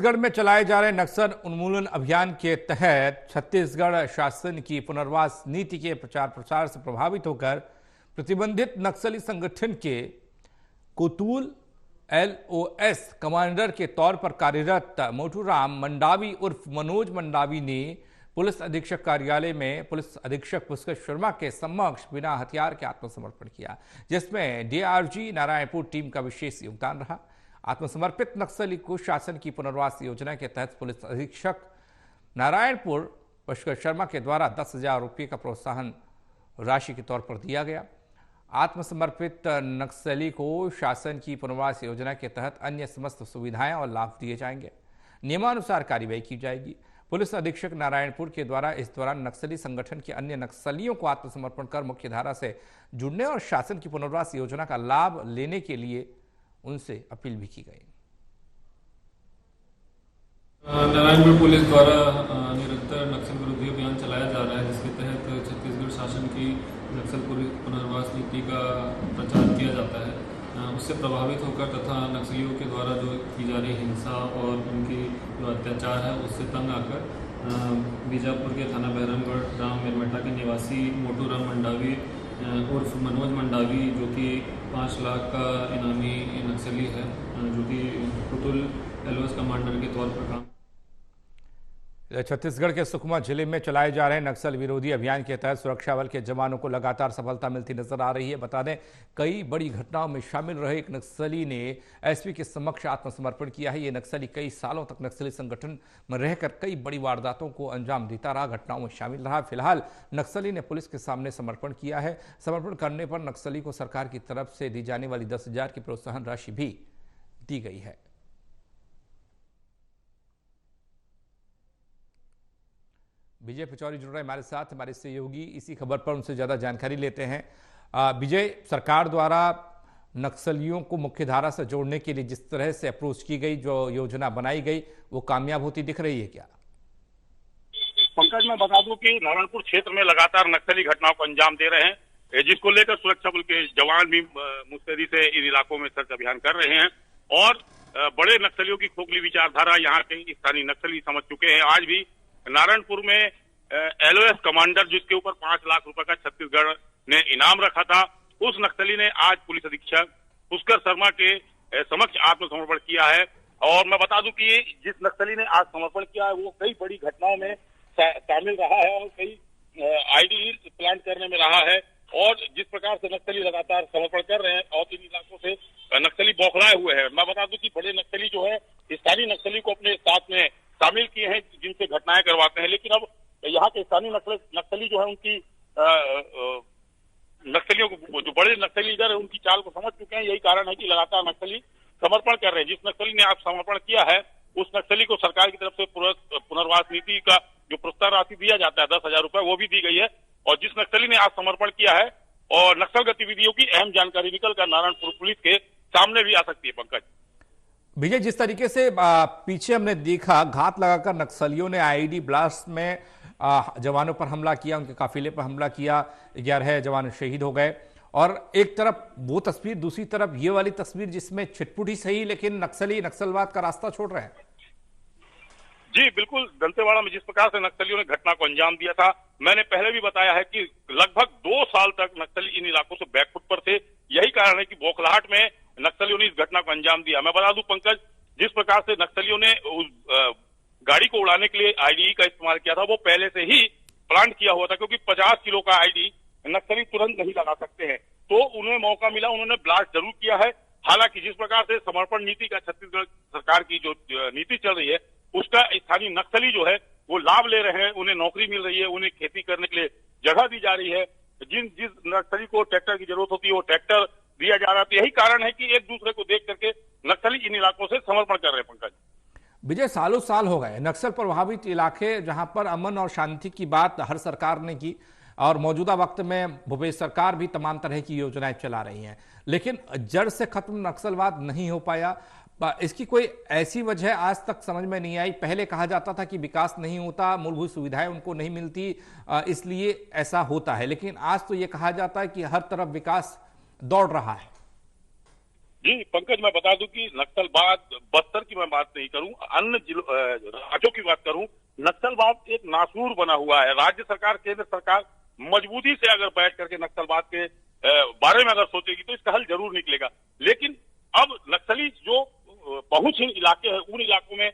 छत्तीसगढ़ में चलाए जा रहे नक्सल उन्मूलन अभियान के तहत छत्तीसगढ़ शासन की पुनर्वास नीति के प्रचार प्रसार से प्रभावित होकर प्रतिबंधित नक्सली संगठन के कोतुल LOS कमांडर के तौर पर कार्यरत मोटूराम मंडावी उर्फ मनोज मंडावी ने पुलिस अधीक्षक कार्यालय में पुलिस अधीक्षक पुष्कर शर्मा के समक्ष बिना हथियार के आत्मसमर्पण किया, जिसमें DRG नारायणपुर टीम का विशेष योगदान रहा। आत्मसमर्पित नक्सली को शासन की पुनर्वास योजना के तहत पुलिस अधीक्षक नारायणपुर पुष्कर शर्मा के द्वारा 10,000 रुपये का प्रोत्साहन राशि के तौर पर दिया गया। आत्मसमर्पित नक्सली को शासन की पुनर्वास योजना के तहत अन्य समस्त सुविधाएं और लाभ दिए जाएंगे। नियमानुसार कार्रवाई की जाएगी। पुलिस अधीक्षक नारायणपुर के द्वारा इस दौरान नक्सली संगठन के अन्य नक्सलियों को आत्मसमर्पण कर मुख्यधारा से जुड़ने और शासन की पुनर्वास योजना का लाभ लेने के लिए उनसे अपील भी की गई। नारायणपुर पुलिस द्वारा निरंतर नक्सल विरोधी अभियान चलाया जा रहा है, जिसके तहत छत्तीसगढ़ शासन की नक्सल पुनर्वास नीति का प्रचार किया जाता है। उससे प्रभावित होकर तथा नक्सलियों के द्वारा जो की जा रही हिंसा और उनकी जो अत्याचार है उससे तंग आकर बीजापुर के थाना बहरमगढ़ ग्राम मिरमेटा के निवासी मोटूराम मंडावी उर्फ मनोज मंडावी, जो कि 5 लाख का इनामी नक्सली है, जो कि कोतुल LOS कमांडर के तौर पर काम। छत्तीसगढ़ के सुकमा जिले में चलाए जा रहे नक्सल विरोधी अभियान के तहत सुरक्षा बल के जवानों को लगातार सफलता मिलती नजर आ रही है। बता दें, कई बड़ी घटनाओं में शामिल रहे एक नक्सली ने SP के समक्ष आत्मसमर्पण किया है। ये नक्सली कई सालों तक नक्सली संगठन में रहकर कई बड़ी वारदातों को अंजाम देता रहा, घटनाओं में शामिल रहा। फिलहाल नक्सली ने पुलिस के सामने समर्पण किया है। समर्पण करने पर नक्सली को सरकार की तरफ से दी जाने वाली 10,000 की प्रोत्साहन राशि भी दी गई है। विजय पचौरी जुड़ रहे हमारे साथ, हमारे सहयोगी इसी खबर पर उनसे ज्यादा जानकारी लेते हैं। विजय, सरकार द्वारा नक्सलियों को मुख्यधारा से जोड़ने के लिए जिस तरह से अप्रोच की गई, जो योजना बनाई गई, वो कामयाब होती दिख रही है क्या? पंकज, मैं बता दूं कि नारायणपुर क्षेत्र में लगातार नक्सली घटनाओं को अंजाम दे रहे हैं, जिसको लेकर सुरक्षा बल के जवान भी मुस्तैदी से इन इलाकों में सर्च अभियान कर रहे हैं और बड़े नक्सलियों की खोखली विचारधारा यहाँ के स्थानीय नक्सली समझ चुके हैं। आज भी नारायणपुर में LOS कमांडर, जिसके ऊपर 5 लाख रुपए का छत्तीसगढ़ ने इनाम रखा था, उस नक्सली ने आज पुलिस अधीक्षक पुष्कर शर्मा के समक्ष आत्मसमर्पण किया है। और मैं बता दूं कि जिस नक्सली ने आज समर्पण किया है वो कई बड़ी घटनाओं में शामिल रहा है और कई ID प्लांट करने में रहा है। और जिस प्रकार से नक्सली लगातार समर्पण कर रहे हैं और इन इलाकों से नक्सली बौखलाए हुए हैं। मैं बता दूं कि बड़े नक्सली जो है स्थानीय नक्सली को अपने साथ में शामिल किए हैं, जिनसे घटनाएं करवाते हैं। लेकिन अब यहाँ के स्थानीय नक्सली जो है उनकी नक्सलियों को, जो बड़े नक्सली लीडर है, उनकी चाल को समझ चुके हैं। यही कारण है कि लगातार नक्सली समर्पण कर रहे हैं। जिस नक्सली ने आज समर्पण किया है उस नक्सली को सरकार की तरफ से पुनर्वास नीति का जो प्रोत्साहन राशि दिया जाता है 10,000 रुपए, वो भी दी गई है। और जिस नक्सली ने आज समर्पण किया है और नक्सल गतिविधियों की अहम जानकारी निकलकर नारायणपुर पुलिस के सामने भी आ सकती है। पंकज, विजय, जिस तरीके से पीछे हमने देखा घात लगाकर नक्सलियों ने IED ब्लास्ट में जवानों पर हमला किया, उनके काफिले पर हमला किया, 11 जवान शहीद हो गए। और एक तरफ वो तस्वीर, दूसरी तरफ ये वाली तस्वीर जिसमें छिटपुट ही सही लेकिन नक्सली नक्सलवाद का रास्ता छोड़ रहे हैं। जी बिल्कुल, दंतेवाड़ा में जिस प्रकार से नक्सलियों ने घटना को अंजाम दिया था, मैंने पहले भी बताया है कि लगभग 2 साल तक नक्सली इन इलाकों से बैकफुट पर थे। यही कारण है कि बौखलाहट में नक्सलियों ने इस घटना को अंजाम दिया। मैं बता दूं पंकज, जिस प्रकार से नक्सलियों ने उस गाड़ी को उड़ाने के लिए IDE का इस्तेमाल किया था, वो पहले से ही प्लान किया हुआ था, क्योंकि 50 किलो का IED नक्सली तुरंत नहीं लगा सकते हैं। तो उन्हें मौका मिला, उन्होंने ब्लास्ट जरूर किया है। हालांकि जिस प्रकार से समर्पण नीति का छत्तीसगढ़ सरकार की जो नीति चल रही है, उसका स्थानीय नक्सली जो है वो लाभ ले रहे हैं। उन्हें नौकरी मिल रही है, उन्हें खेती करने के लिए जगह दी जा रही है। जिस नक्सली को ट्रैक्टर की जरूरत होती है वो ट्रैक्टर दिया जा रहा है। तो यही कारण है कि एक दूसरे को देख करके नक्सली इन इलाकों से समर्पण कर रहे हैं। पंकज, विजय, सालों साल हो गए नक्सल प्रभावित इलाके जहां पर अमन और शांति की बात हर सरकार ने की और मौजूदा वक्त में भूपेश सरकार भी तमाम तरह की योजनाएं चला रही हैं, लेकिन जड़ से खत्म नक्सलवाद नहीं हो पाया। इसकी कोई ऐसी वजह आज तक समझ में नहीं आई। पहले कहा जाता था कि विकास नहीं होता, मूलभूत सुविधाएं उनको नहीं मिलती, इसलिए ऐसा होता है, लेकिन आज तो ये कहा जाता है कि हर तरफ विकास दौड़ रहा है। जी पंकज, मैं बता दूं कि नक्सलवाद बस्तर की मैं बात नहीं करूं, अन्य राज्यों की बात करूं, नक्सलवाद एक नासूर बना हुआ है। राज्य सरकार, केंद्र सरकार मजबूती से अगर बैठ करके नक्सलवाद के बारे में अगर सोचेगी तो इसका हल जरूर निकलेगा। लेकिन अब नक्सली जो पहुंचहीन इलाके हैं, उन इलाकों में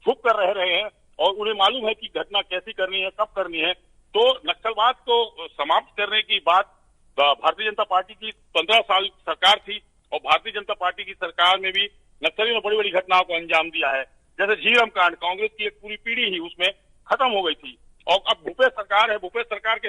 छुप कर रह रहे हैं और उन्हें मालूम है कि घटना कैसी करनी है, कब करनी है। तो नक्सलवाद को समाप्त करने की बात भारतीय जनता पार्टी की 15 साल सरकार थी और भारतीय जनता पार्टी की सरकार में भी नक्सलियों ने बड़ी बड़ी घटनाओं को अंजाम दिया है। जैसे झीरम कांड, कांग्रेस की एक पूरी पीढ़ी ही उसमें खत्म हो गई थी और अब भूपेश सरकार है। भूपेश सरकार के